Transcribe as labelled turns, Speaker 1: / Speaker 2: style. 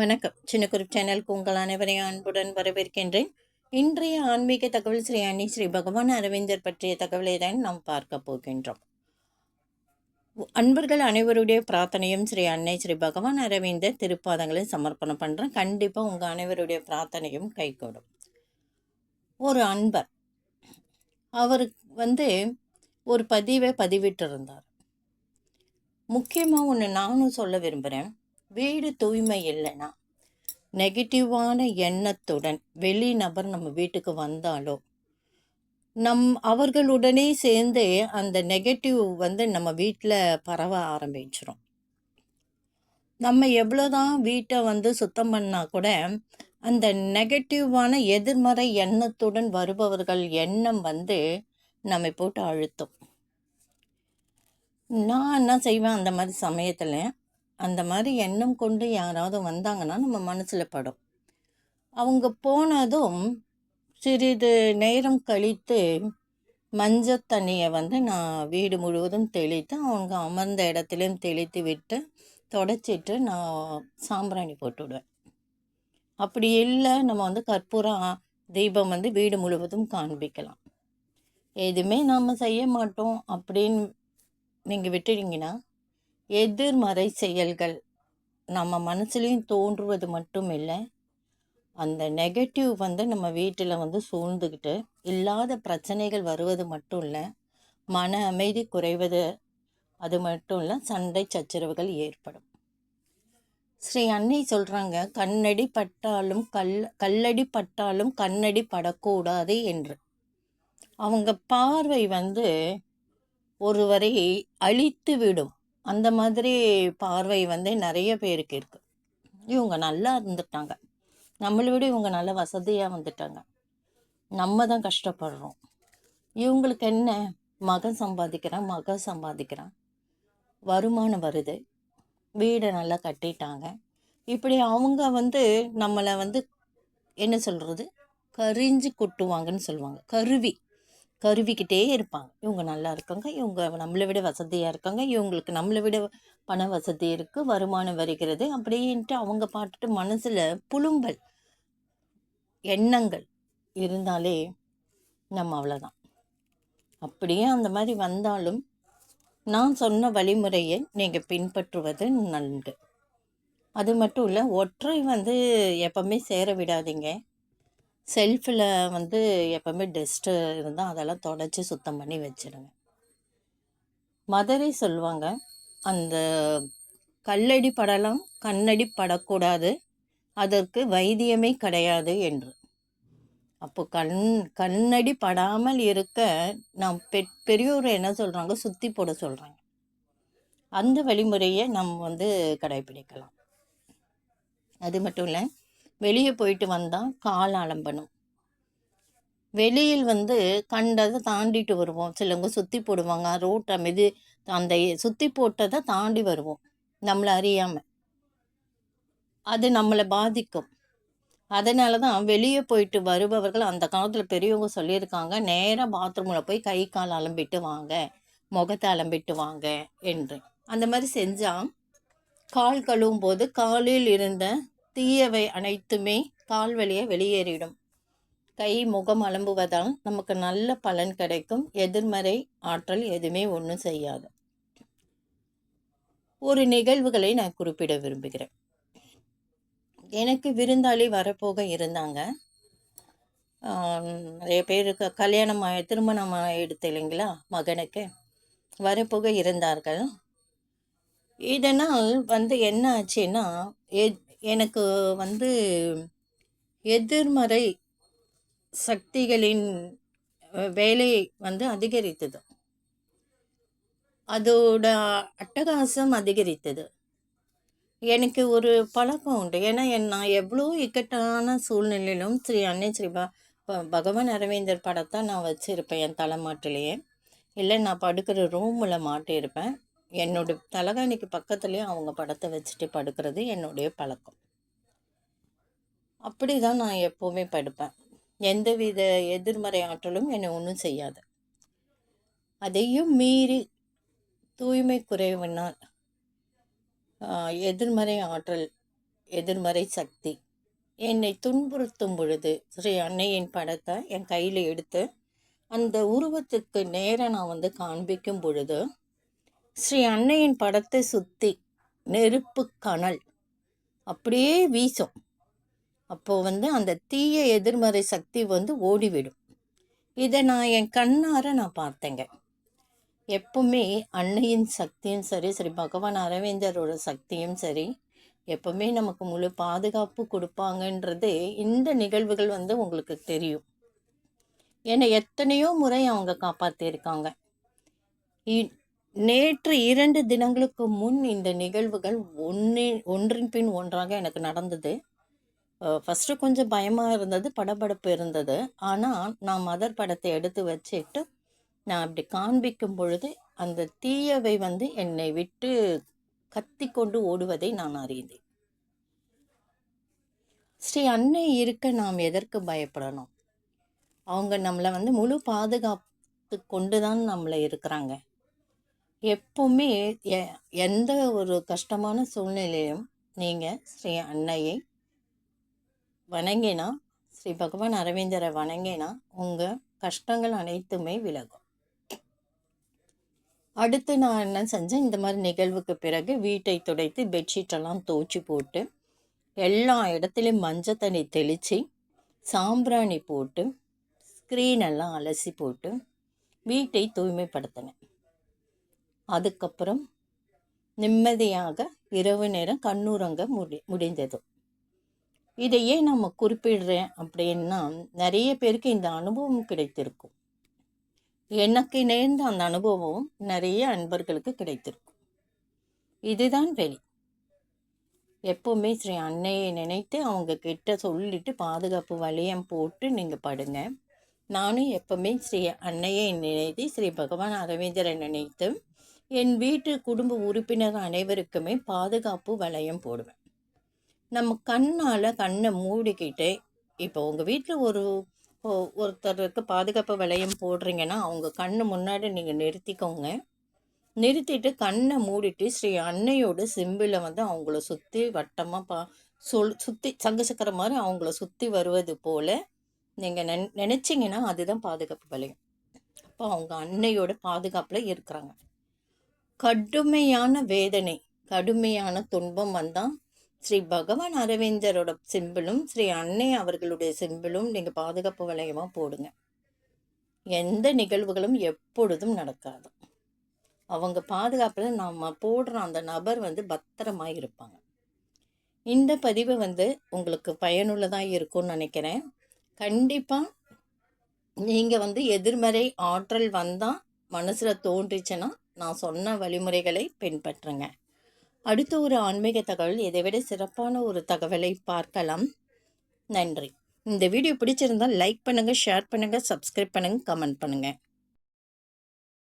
Speaker 1: வணக்கம். சின்ன குரூப் சேனலுக்கு உங்கள் அனைவரையும் அன்புடன் வரவேற்கின்றேன். இன்றைய ஆன்மீக தகவல் ஸ்ரீ அன்னை ஸ்ரீ பகவான் அரவிந்தர் பற்றிய தகவலை தான் நாம் பார்க்க போகின்றோம். அன்பர்கள் அனைவருடைய பிரார்த்தனையும் ஸ்ரீ அன்னை ஸ்ரீ பகவான் அரவிந்தர் திருப்பாதங்களை சமர்ப்பணம் பண்ணுறேன். கண்டிப்பாக உங்கள் அனைவருடைய பிரார்த்தனையும் கைகூடும். ஒரு அன்பர் அவருக்கு ஒரு பதிவை பதிவிட்டு இருந்தார். முக்கியமாக ஒன்று நானும் சொல்ல விரும்புகிறேன். வீடு தூய்மை இல்லைன்னா, நெகட்டிவான எண்ணத்துடன் வெளி நபர் நம்ம வீட்டுக்கு வந்தாலோ அவர்களுடனே சேர்ந்து அந்த நெகட்டிவ் நம்ம வீட்டில் பரவ ஆரம்பிச்சிடும். நம்ம எவ்வளோதான் வீட்டை சுத்தம் பண்ணால் கூட அந்த நெகட்டிவான எதிர்மறை எண்ணத்துடன் வருபவர்கள் எண்ணம் நம்மை போட்டு அழுத்தும். நான் என்ன செய்வேன், அந்த மாதிரி சமயத்தில் அந்த மாதிரி எண்ணம் கொண்டு யாராவது வந்தாங்கன்னா நம்ம மனசில் படும். அவங்க போனதும் சிறிது நேரம் கழித்து மஞ்சள் தண்ணியை நான் வீடு முழுவதும் தெளித்து அவங்க அமர்ந்த இடத்துலையும் தெளித்து விட்டு தொடச்சிட்டு நான் சாம்பிராணி போட்டுவிடுவேன். அப்படி இல்லை, நம்ம கற்பூரம் தீபம் வீடு முழுவதும் காண்பிக்கலாம். எதுவுமே நாம் செய்ய மாட்டோம் அப்படின்னு நீங்கள் விட்டுட்டீங்கன்னா, எதிர்மறை செயல்கள் நம்ம மனசுலையும் தோன்றுவது மட்டும் இல்லை, அந்த நெகட்டிவ் நம்ம வீட்டில் சூழ்ந்துக்கிட்டு இல்லாத பிரச்சனைகள் வருவது மட்டும் இல்லை, மன அமைதி குறைவது அது மட்டும் இல்லை, சண்டை சச்சரவுகள் ஏற்படும். ஸ்ரீ அன்னை சொல்கிறாங்க, கண்ணடி பட்டாலும் கல்லடி பட்டாலும் கண்ணடி படக்கூடாது என்று. அவங்க பார்வை ஒருவரை அழித்து விடும். அந்த மாதிரி பார்வை நிறைய பேருக்கு இருக்குது. இவங்க நல்லா இருந்துட்டாங்க, நம்மளை விட இவங்க நல்ல வசதியாக வந்துட்டாங்க, நம்ம தான் கஷ்டப்படுறோம். இவங்களுக்கு என்ன, மகன் சம்பாதிக்கிறான், வருமானம் வருது, வீடை நல்லா கட்டிட்டாங்க. இப்படி அவங்க நம்மளை என்ன சொல்கிறது, கரிஞ்சு கொட்டுவாங்கன்னு சொல்லுவாங்க. கருவிக்கிட்டே இருப்பாங்க. இவங்க நல்லா இருக்காங்க, இவங்க நம்மளை விட வசதியாக இருக்காங்க, இவங்களுக்கு நம்மளை விட பண வசதி இருக்குது, வருமானம் வருகிறது அப்படின்ட்டு அவங்க பாட்டுட்டு மனசில் புழும்பல் எண்ணங்கள் இருந்தாலே நம்ம அவ்வளோதான். அப்படியே அந்த மாதிரி வந்தாலும் நான் சொன்ன வழிமுறையை நீங்கள் பின்பற்றுவது நன்கு. அது மட்டும் இல்லை, ஒற்றை எப்பவுமே சேர விடாதீங்க. செல்ஃபில் எப்பவுமே டஸ்ட்டு இருந்தால் அதெல்லாம் தொடச்சி சுத்தம் பண்ணி வச்சிடுங்க. மதரை சொல்லுவாங்க, அந்த கல்லடி படலாம் கண்ணடி படக்கூடாது, அதற்கு வைத்தியமே கிடையாது என்று. அப்போ கண்ணடி படாமல் இருக்க நாம் பெரியோர் என்ன சொல்கிறாங்க, சுற்றி போட சொல்கிறாங்க. அந்த வழிமுறையை நம்ம கடைபிடிக்கலாம். அது மட்டும் இல்லை, வெளியே போயிட்டு வந்தால் கால் அலம்பணும். வெளியில் கண்டதை தாண்டிட்டு வருவோம். சிலவங்க சுற்றி போடுவாங்க, ரோட்டை அந்த சுற்றி போட்டதை தாண்டி வருவோம் நம்மளை அறியாமல். அது நம்மளை பாதிக்கும். அதனால தான் வெளியே போயிட்டு வருபவர்கள், அந்த காலத்தில் பெரியவங்க சொல்லியிருக்காங்க, நேராக பாத்ரூமில் போய் கை கால் அலம்பிட்டு வாங்க, முகத்தை அலம்பிட்டு வாங்க என்று. அந்த மாதிரி செஞ்சால் கால் கழுவும் போது காலில் இருந்த தீயவை அனைத்துமே கால் வழியே வெளியேறிடும். கை முகம் அலம்புவதால் நமக்கு நல்ல பலன் கிடைக்கும். எதிர்மறை ஆற்றல் எதுவுமே ஒன்றும் செய்யாது. ஒரு நிகழ்வுகளை நான் குறிப்பிட விரும்புகிறேன். எனக்கு விருந்தாளி வரப்போக இருந்தாங்க. நிறைய பேருக்கு கல்யாணம் திருமணம் எடுத்து இல்லைங்களா, மகனுக்கு வரப்போக இருந்தார்கள். இதனால் என்ன ஆச்சுன்னா, எனக்கு எதிர்மறை சக்திகளின் வேலை அதிகரித்தது. அதோட அட்டகாசம் அதிகரித்தது. எனக்கு ஒரு பழக்கம் உண்டு. ஏன்னா நான் எவ்வளோ இக்கட்டான சூழ்நிலையிலும் ஸ்ரீ அன்னை ஸ்ரீ பகவான் அரவிந்தர் படத்தை நான் வச்சுருப்பேன் என் தலைமாட்டிலேயே. இல்லை, நான் படுக்கிற ரூமில் மாட்டியிருப்பேன். என்னோட தலகாணிக்கு பக்கத்துலேயே அவங்க படத்தை வச்சுட்டு படுக்கிறது என்னுடைய பழக்கம். அப்படி தான் நான் எப்போவுமே படுப்பேன். எந்தவித எதிர்மறை ஆற்றலும் என்னை ஒன்றும் செய்யாது. அதையும் மீறி தூய்மை குறைவினால் எதிர்மறை ஆற்றல் எதிர்மறை சக்தி என்னை துன்புறுத்தும் பொழுது ஸ்ரீ அன்னையின் படத்தை என் கையில் எடுத்து அந்த உருவத்துக்கு நேராக நான் காண்பிக்கும் பொழுது ஸ்ரீ அன்னையின் படத்தை சுற்றி நெருப்பு கனல் அப்படியே வீசும். அப்போது அந்த தீய எதிர்மறை சக்தி ஓடிவிடும். இதை நான் என் கண்ணார நான் பார்த்தேங்க. எப்பவுமே அன்னையின் சக்தியும் சரி, ஸ்ரீ பகவான் அரவிந்தரோட சக்தியும் சரி, எப்பவுமே நமக்கு முழு பாதுகாப்பு கொடுப்பாங்கன்றது இந்த நிகழ்வுகள் உங்களுக்கு தெரியும். என்னை எத்தனையோ முறை அவங்க காப்பாற்றியிருக்காங்க. நேற்று 2 தினங்களுக்கு முன் இந்த நிகழ்வுகள் ஒன்றின் பின் ஒன்றாக எனக்கு நடந்தது. ஃபஸ்ட்டு கொஞ்சம் பயமாக இருந்தது, படபடப்பு இருந்தது. ஆனால் நான் மதர் படத்தை எடுத்து வச்சுட்டு நான் அப்படி காண்பிக்கும் பொழுது அந்த தீயவை என்னை விட்டு கத்தி கொண்டு ஓடுவதை நான் அறிந்தேன். ஸ்ரீ அன்னை இருக்க நாம் எதற்கு பயப்படணும்? அவங்க நம்மளை முழு பாதுகாத்து கொண்டு தான் நம்மளை இருக்கிறாங்க. எப்பவுமே எந்த ஒரு கஷ்டமான சூழ்நிலையிலும் நீங்கள் ஸ்ரீ அன்னையை வணங்கினா, ஸ்ரீ பகவான் அரவிந்தரை வணங்கினா உங்கள் கஷ்டங்கள் அனைத்துமே விலகும். அடுத்து நான் என்ன செஞ்சேன், இந்த மாதிரி நிகழ்வுக்கு பிறகு வீட்டை துடைத்து பெட்ஷீட்டெல்லாம் துவைச்சி போட்டு எல்லா இடத்துலையும் மஞ்சள் தண்ணி தெளித்து சாம்பிராணி போட்டு ஸ்க்ரீனெல்லாம் அலசி போட்டு வீட்டை தூய்மைப்படுத்தினேன். அதுக்கப்புறம் நிம்மதியாக இரவு நேரம் கண்ணுறங்க முடிந்தது. இதையே நம்ம குறிப்பிடுறேன் அப்படின்னா, நிறைய பேருக்கு இந்த அனுபவம் கிடைத்திருக்கும். எனக்கு நேர்ந்த அந்த அனுபவம் நிறைய அன்பர்களுக்கு கிடைத்திருக்கும். இதுதான் வெளி. எப்போவுமே ஸ்ரீ அன்னையை நினைத்து அவங்க கிட்ட சொல்லிட்டு பாதுகாப்பு வளையம் போட்டு நீங்கள் படுங்க. நானும் எப்போவுமே ஸ்ரீ அன்னையை நினைத்து ஸ்ரீ பகவான் அரவிந்தரை நினைத்து என் வீட்டு குடும்ப உறுப்பினர் அனைவருக்குமே பாதுகாப்பு வளையம் போடுவேன். நம்ம கண்ணை மூடிக்கிட்டு, இப்போ உங்கள் வீட்டில் ஒருத்தருக்கு பாதுகாப்பு வளையம் போடுறீங்கன்னா அவங்க கண்ணு முன்னாடி நீங்கள் நிறுத்திக்கோங்க. நிறுத்திட்டு கண்ணை மூடிட்டு ஸ்ரீ அன்னையோட சிம்பிளை அவங்கள சுற்றி வட்டமாக சுற்றி சங்கு சக்கர மாதிரி அவங்கள சுற்றி வருவது போல் நீங்கள் நினச்சிங்கன்னா அதுதான் பாதுகாப்பு வளையம். அப்போ அவங்க அன்னையோட பாதுகாப்பில் இருக்கிறாங்க. கடுமையான வேதனை, கடுமையான துன்பம் வந்தால் ஸ்ரீ பகவான் அரவிந்தரோட சிம்பிளும் ஸ்ரீ அன்னை அவர்களுடைய சிம்பிளும் நீங்கள் பாதுகாப்பு வளையமாக போடுங்க. எந்த நிகழ்வுகளும் எப்பொழுதும் நடக்காது. அவங்க பாதுகாப்பில் நாம் போடுற அந்த நபர் பத்திரமாக இருப்பாங்க. இந்த பதிவு உங்களுக்கு பயனுள்ளதாக இருக்கும்னு நினைக்கிறேன். கண்டிப்பாக நீங்கள் எதிர்மறை ஆற்றல் வந்தால் மனசில் தோன்றிச்சுன்னா நான் சொன்ன வழிமுறைகளை பின்பற்றுங்க. அடுத்த ஒரு ஆன்மீக தகவல், இதைவிட சிறப்பான ஒரு தகவலை பார்க்கலாம். நன்றி. இந்த வீடியோ பிடிச்சிருந்தால் லைக் பண்ணுங்கள், ஷேர் பண்ணுங்கள், சப்ஸ்கிரைப் பண்ணுங்கள், கமெண்ட் பண்ணுங்கள்.